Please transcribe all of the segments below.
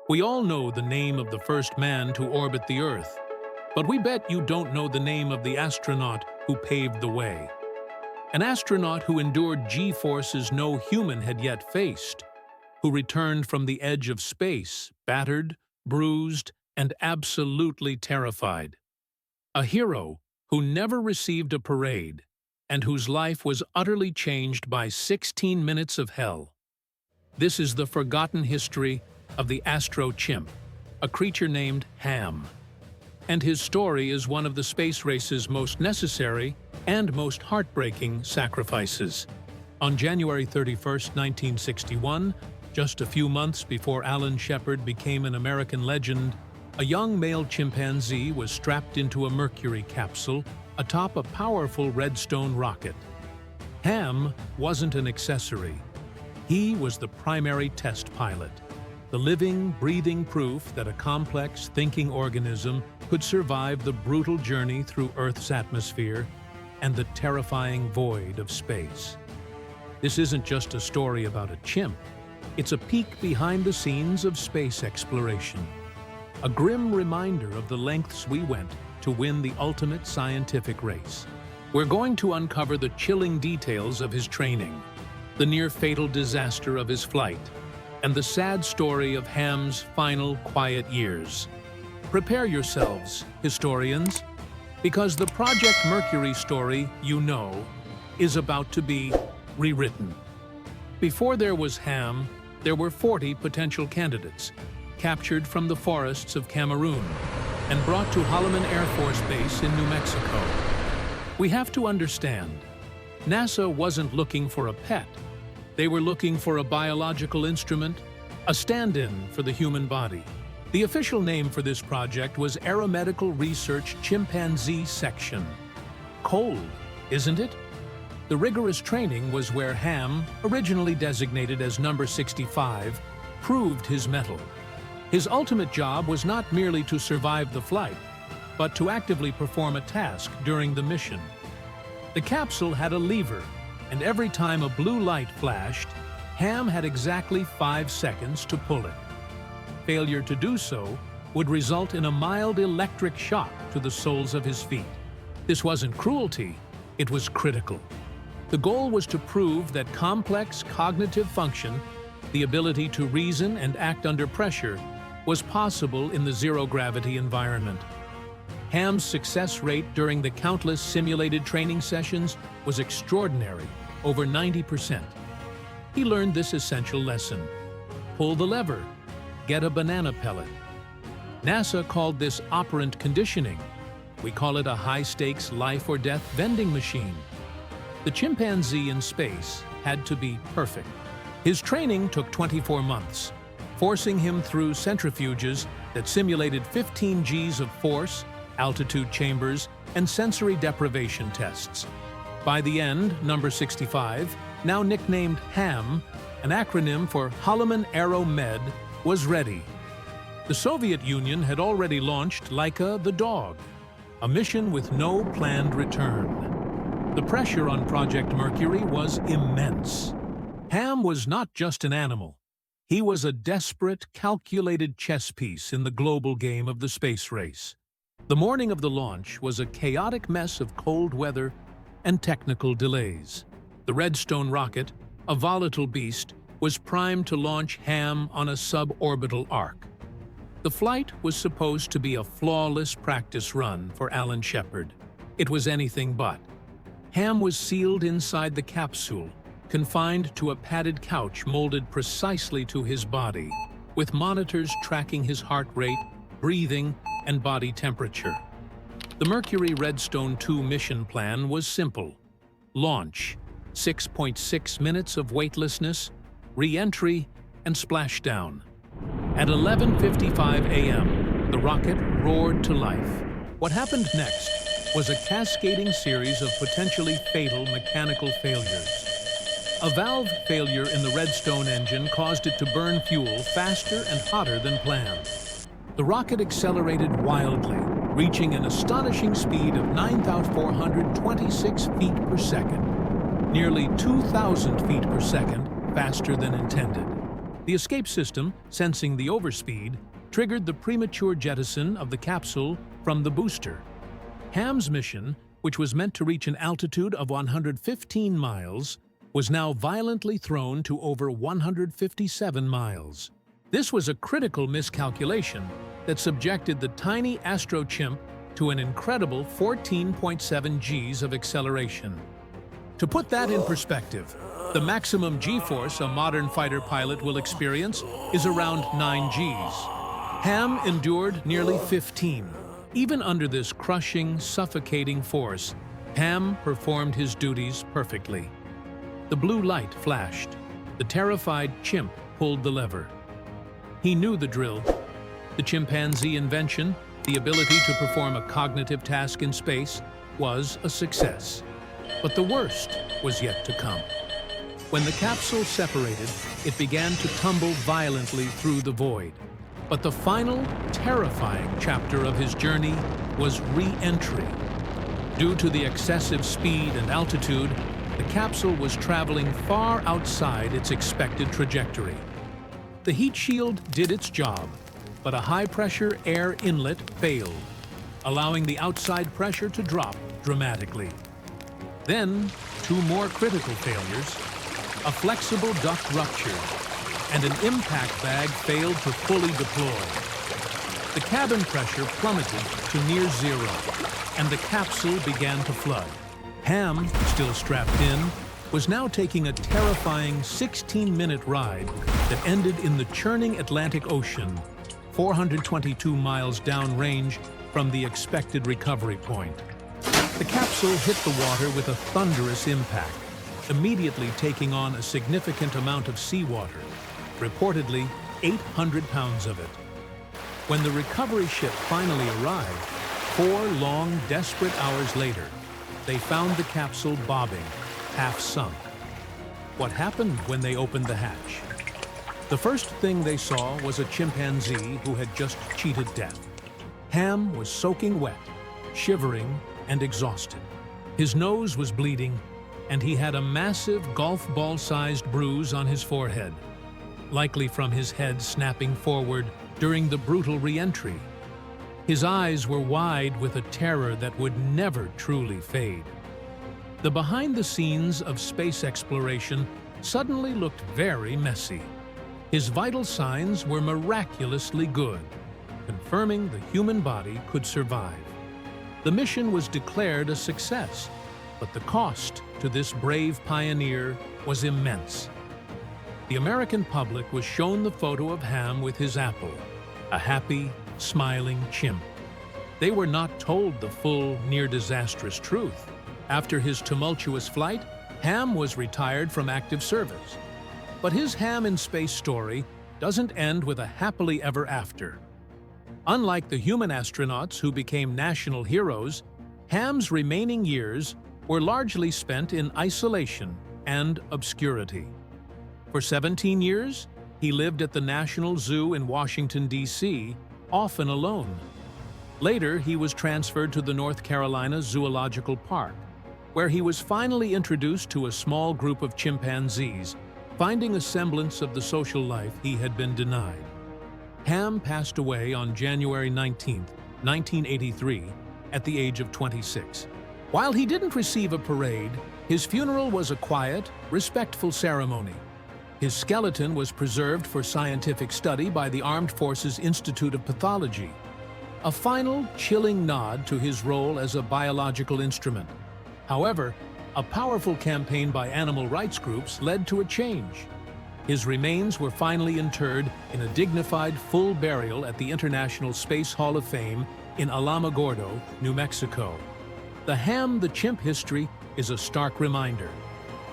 We all know the name of the first man to orbit the Earth, but we bet you don't know the name of the astronaut who paved the way. An astronaut who endured G-forces no human had yet faced, who returned from the edge of space, battered, bruised, and absolutely terrified. A hero who never received a parade, and whose life was utterly changed by 16 minutes of hell. This is the forgotten history of the Astro-Chimp, a creature named Ham. And his story is one of the space race's most necessary and most heartbreaking sacrifices. On January 31, 1961, just a few months before Alan Shepard became an American legend, a young male chimpanzee was strapped into a Mercury capsule atop a powerful Redstone rocket. Ham wasn't an accessory. He was the primary test pilot, the living, breathing proof that a complex, thinking organism could survive the brutal journey through Earth's atmosphere and the terrifying void of space. This isn't just a story about a chimp. It's a peek behind the scenes of space exploration. A grim reminder of the lengths we went to win the ultimate scientific race. We're going to uncover the chilling details of his training, the near-fatal disaster of his flight, and the sad story of Ham's final quiet years. Prepare yourselves, historians, because the Project Mercury story you know is about to be rewritten. Before there was Ham, there were 40 potential candidates, captured from the forests of Cameroon and brought to Holloman Air Force Base in New Mexico. We have to understand, NASA wasn't looking for a pet. They were looking for a biological instrument, a stand-in for the human body. The official name for this project was Aeromedical Research Chimpanzee Section. Cold, isn't it? The rigorous training was where Ham, originally designated as number 65, proved his mettle. His ultimate job was not merely to survive the flight, but to actively perform a task during the mission. The capsule had a lever, and every time a blue light flashed, Ham had exactly 5 seconds to pull it. Failure to do so would result in a mild electric shock to the soles of his feet. This wasn't cruelty, it was critical. The goal was to prove that complex cognitive function, the ability to reason and act under pressure, was possible in the zero-gravity environment. Ham's success rate during the countless simulated training sessions was extraordinary, over 90%. He learned this essential lesson: pull the lever, get a banana pellet. NASA called this operant conditioning. We call it a high-stakes life-or-death vending machine. The chimpanzee in space had to be perfect. His training took 24 months, forcing him through centrifuges that simulated 15 Gs of force, altitude chambers, and sensory deprivation tests. By the end, number 65, now nicknamed HAM, an acronym for Holloman Aero Med, was ready. The Soviet Union had already launched Laika the dog, a mission with no planned return. The pressure on Project Mercury was immense. Ham was not just an animal. He was a desperate, calculated chess piece in the global game of the space race. The morning of the launch was a chaotic mess of cold weather and technical delays. The Redstone rocket, a volatile beast, was primed to launch Ham on a suborbital arc. The flight was supposed to be a flawless practice run for Alan Shepard. It was anything but. Ham was sealed inside the capsule, confined to a padded couch molded precisely to his body, with monitors tracking his heart rate, breathing, and body temperature. The Mercury-Redstone 2 mission plan was simple: launch, 6.6 minutes of weightlessness, re-entry, and splashdown. At 11:55 a.m., the rocket roared to life. What happened next was a cascading series of potentially fatal mechanical failures. A valve failure in the Redstone engine caused it to burn fuel faster and hotter than planned. The rocket accelerated wildly, reaching an astonishing speed of 9,426 feet per second, nearly 2,000 feet per second faster than intended. The escape system, sensing the overspeed, triggered the premature jettison of the capsule from the booster. Ham's mission, which was meant to reach an altitude of 115 miles, was now violently thrown to over 157 miles. This was a critical miscalculation that subjected the tiny Astro-Chimp to an incredible 14.7 Gs of acceleration. To put that in perspective, the maximum G-force a modern fighter pilot will experience is around 9 Gs. Ham endured nearly 15. Even under this crushing, suffocating force, Ham performed his duties perfectly. The blue light flashed. The terrified chimp pulled the lever. He knew the drill. The chimpanzee invention, the ability to perform a cognitive task in space, was a success. But the worst was yet to come. When the capsule separated, it began to tumble violently through the void. But the final, terrifying chapter of his journey was re-entry. Due to the excessive speed and altitude, the capsule was traveling far outside its expected trajectory. The heat shield did its job, but a high-pressure air inlet failed, allowing the outside pressure to drop dramatically. Then, two more critical failures. A flexible duct ruptured, and an impact bag failed to fully deploy. The cabin pressure plummeted to near zero, and the capsule began to flood. Ham, still strapped in, was now taking a terrifying 16-minute ride that ended in the churning Atlantic Ocean, 422 miles downrange from the expected recovery point. The capsule hit the water with a thunderous impact, immediately taking on a significant amount of seawater, reportedly 800 pounds of it. When the recovery ship finally arrived, 4 long, desperate hours later, they found the capsule bobbing, half sunk. What happened when they opened the hatch? The first thing they saw was a chimpanzee who had just cheated death. Ham was soaking wet, shivering, and exhausted. His nose was bleeding, and he had a massive golf ball-sized bruise on his forehead, likely from his head snapping forward during the brutal re-entry. His eyes were wide with a terror that would never truly fade. The behind-the-scenes of space exploration suddenly looked very messy. His vital signs were miraculously good, confirming the human body could survive. The mission was declared a success, but the cost to this brave pioneer was immense. The American public was shown the photo of Ham with his apple, a happy, smiling chimp. They were not told the full, near-disastrous truth. After his tumultuous flight, Ham was retired from active service. But his Ham in space story doesn't end with a happily ever after. Unlike the human astronauts who became national heroes, Ham's remaining years were largely spent in isolation and obscurity. For 17 years, he lived at the National Zoo in Washington, D.C., often alone. Later, he was transferred to the North Carolina Zoological Park, where he was finally introduced to a small group of chimpanzees, finding a semblance of the social life he had been denied. Ham passed away on January 19, 1983, at the age of 26. While he didn't receive a parade, his funeral was a quiet, respectful ceremony. His skeleton was preserved for scientific study by the Armed Forces Institute of Pathology, a final, chilling nod to his role as a biological instrument. However, a powerful campaign by animal rights groups led to a change. His remains were finally interred in a dignified full burial at the International Space Hall of Fame in Alamogordo, New Mexico. The Ham the Chimp history is a stark reminder.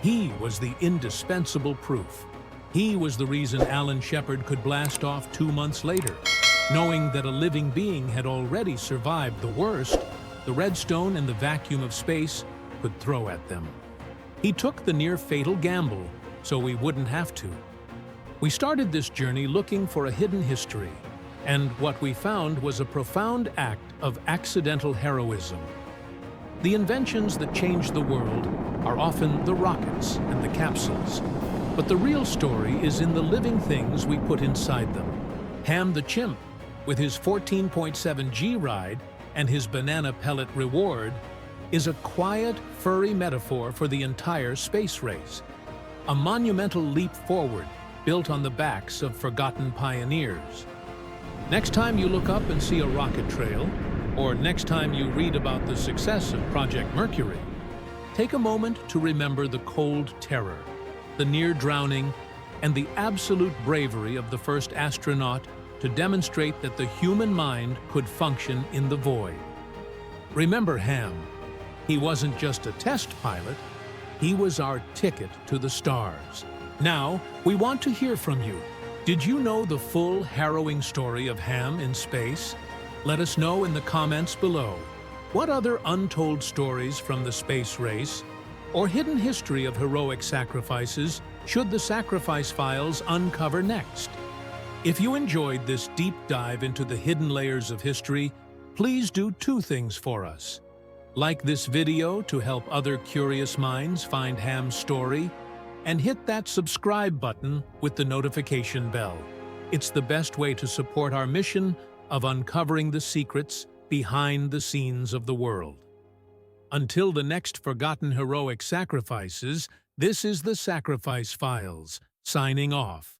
He was the indispensable proof. He was the reason Alan Shepard could blast off 2 months later, knowing that a living being had already survived the worst the redstone and the vacuum of space could throw at them. He took the near-fatal gamble, so we wouldn't have to. We started this journey looking for a hidden history, and what we found was a profound act of accidental heroism. The inventions that change the world are often the rockets and the capsules, But the real story is in the living things we put inside them. Ham the chimp, with his 14.7G ride and his banana pellet reward, is a quiet, furry metaphor for the entire space race. A monumental leap forward, built on the backs of forgotten pioneers. Next time you look up and see a rocket trail, or next time you read about the success of Project Mercury, take a moment to remember the cold terror, the near drowning, and the absolute bravery of the first astronaut to demonstrate that the human mind could function in the void. Remember Ham. He wasn't just a test pilot, he was our ticket to the stars. Now, we want to hear from you. Did you know the full, harrowing story of Ham in space? Let us know in the comments below. What other untold stories from the space race or hidden history of heroic sacrifices should the Sacrifice Files uncover next? If you enjoyed this deep dive into the hidden layers of history, please do two things for us. Like this video to help other curious minds find Ham's story, and hit that subscribe button with the notification bell. It's the best way to support our mission of uncovering the secrets behind the scenes of the world. Until the next forgotten heroic sacrifices, this is the Sacrifice Files, signing off.